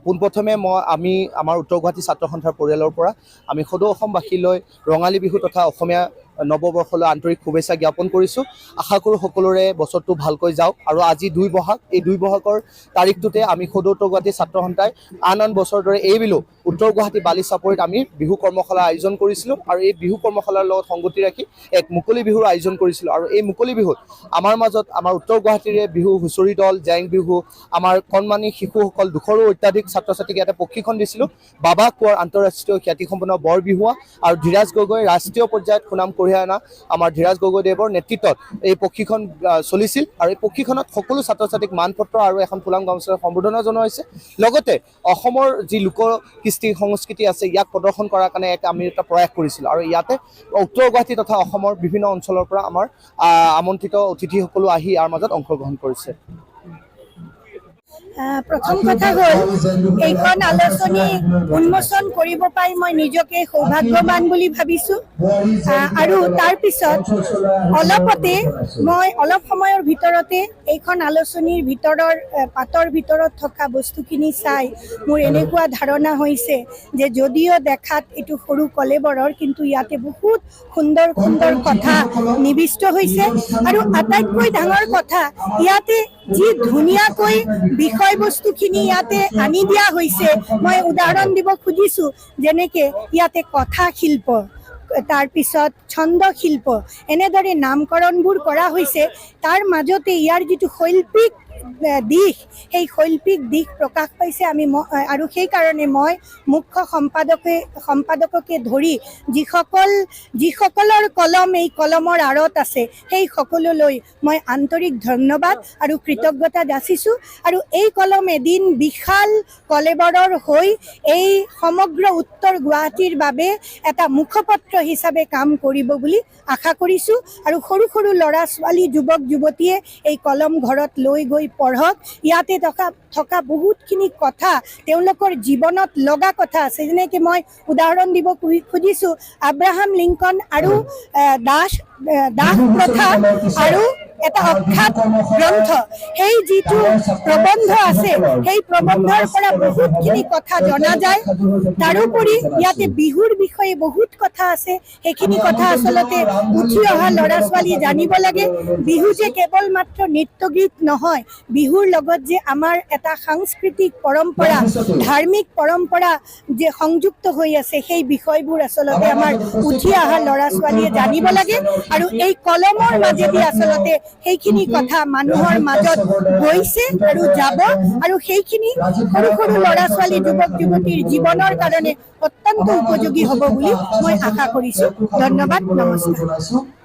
পোনপ্ৰথমে আমি আমাৰ উত্তৰ গুৱাহাটী ছাত্ৰ সন্থাৰ পৰিয়ালৰ পৰা আমি সদৌ অসমবাসীলৈ ৰঙালী বিহু তথা অসমীয়া নৱবৰ্ষলৈ আন্তৰিক শুভেচ্ছা জ্ঞাপন কৰিছোঁ। আশা কৰোঁ সকলোৰে বছৰটো ভালকৈ যাওক আৰু আজি 2 বহাগ, এই 2 বহাগৰ তাৰিখটোতে আমি সদৌ উত্তৰ গুৱাহাটী ছাত্ৰ সন্থাই আন বছৰ দৰে এইবিলো উত্তৰ গুৱাহাটী বালি চাপৰিত আমি বিহু কৰ্মশালা আয়োজন কৰিছিলোঁ আৰু এই বিহু কৰ্মশালাৰ লগত সংগতি ৰাখি এক মুকলি বিহুৰ আয়োজন কৰিছিলোঁ। আৰু এই মুকলি বিহুত আমাৰ মাজত আমাৰ উত্তৰ গুৱাহাটীৰে বিহু হুঁচৰি দল, জেং বিহু, আমাৰ কণমানি শিশুসকল 200ৰো অত্যাধিক ছাত্ৰ ছাত্ৰীক ইয়াতে প্ৰশিক্ষণ দিছিলোঁ। বাবা কোঁৱৰ আন্তঃৰাষ্ট্ৰীয় খ্যাতিসম্পন্ন বৰ বিহুৱা আৰু ধীৰাজ গগৈ ৰাষ্ট্ৰীয় পৰ্যায়ত সুনাম কঢ়িয়াই অনা আমাৰ ধীৰাজ গগৈদেৱৰ নেতৃত্বত এই প্ৰশিক্ষণ চলিছিল আৰু এই প্ৰশিক্ষণত সকলো ছাত্ৰ ছাত্ৰীক মানপত্ৰ আৰু এখন ফুলাম গামোচাৰে সম্বোধনা জনোৱা হৈছে। লগতে অসমৰ যি লোককৃষ্টি সংস্কৃতি আছে ইয়াক প্ৰদৰ্শন কৰাৰ কাৰণে আমি এটা প্ৰয়াস কৰিছিলোঁ আৰু ইয়াতে উত্তৰ গুৱাহাটী তথা অসমৰ বিভিন্ন অঞ্চলৰ পৰা আমাৰ আমন্ত্ৰিত অতিথিসকলো আহি ইয়াৰ মাজত অংশগ্ৰহণ কৰিছে। প্ৰথম কথা হ'ল এইখন আলোচনী উন্মোচন কৰিব পাই মই নিজকে সৌভাগ্যৱান বুলি ভাবিছোঁ আৰু তাৰপিছত অলপ সময়ৰ ভিতৰতে এইখন আলোচনীৰ ভিতৰৰ পাতৰ ভিতৰত থকা বস্তুখিনি চাই মোৰ এনেকুৱা ধাৰণা হৈছে যে যদিও দেখাত এইটো সৰু কলেবৰৰ কিন্তু ইয়াতে বহুত সুন্দৰ সুন্দৰ কথা নিবিষ্ট হৈছে আৰু আটাইতকৈ ডাঙৰ কথা ইয়াতে যি ধুনীয়াকৈ বিষয়বস্তুখিনি ইয়াতে আনি দিয়া হৈছে। মই উদাহৰণ দিব খুজিছোঁ, যেনেকৈ ইয়াতে কথা শিল্প, তাৰপিছত ছন্দ শিল্প, এনেদৰে নামকৰণবোৰ কৰা হৈছে। তাৰ মাজতে ইয়াৰ যিটো শৈল্পিক দিশ, সেই শৈল্পিক দিশ প্ৰকাশ পাইছে আৰু সেইকাৰণে মই মুখ্য সম্পাদককে ধৰি যিসকলৰ কলম এই কলমৰ আঁৰত আছে সেই সকলোলৈ মই আন্তৰিক ধন্যবাদ আৰু কৃতজ্ঞতা যাচিছোঁ। আৰু এই কলম এদিন বিশাল কলেবৰৰ হৈ এই সমগ্ৰ উত্তৰ গুৱাহাটীৰ বাবে এটা মুখপত্ৰ হিচাপে কাম কৰিব বুলি আশা কৰিছোঁ আৰু সৰু সৰু ল'ৰা ছোৱালী যুৱক যুৱতীয়ে এই কলম ঘৰত লৈ গৈ পঢ়ক। ইয়াতে থকা বহুতখিনি কথা তেওঁলোকৰ জীৱনত লগা কথা আছে। যেনেকৈ মই উদাহৰণ দিব খুজিছোঁ, আব্ৰাহাম লিংকন আৰু দাস প্ৰথা আৰু এটা অখ্যাত গ্ৰন্থ, সেই যিটো প্ৰবন্ধ আছে সেই প্ৰবন্ধৰ পৰা বহুতখিনি কথা জনা যায়। তাৰোপৰি ইয়াতে বিহুৰ বিষয়ে বহুত কথা আছে, সেইখিনি কথা আচলতে উঠি অহা ল'ৰা ছোৱালীয়ে জানিব লাগে। বিহু যে কেৱল মাত্ৰ নৃত্য গীত নহয়, বিহুৰ লগত যে আমাৰ এটা সাংস্কৃতিক পৰম্পৰা, ধাৰ্মিক পৰম্পৰা যে সংযুক্ত হৈ আছে সেই বিষয়বোৰ আচলতে আমাৰ উঠি অহা ল'ৰা ছোৱালীয়ে জানিব লাগে আৰু এই কলমৰ মাজেদি আচলতে সেইখিনি কথা মানুহৰ মাজত গৈছে আৰু যাব আৰু সেইখিনি সৰু সৰু ল'ৰা ছোৱালী যুৱক যুৱতীৰ জীৱনৰ কাৰণে অত্যন্ত উপযোগী হ'ব বুলি মই আশা কৰিছোঁ। ধন্যবাদ, নমস্কাৰ।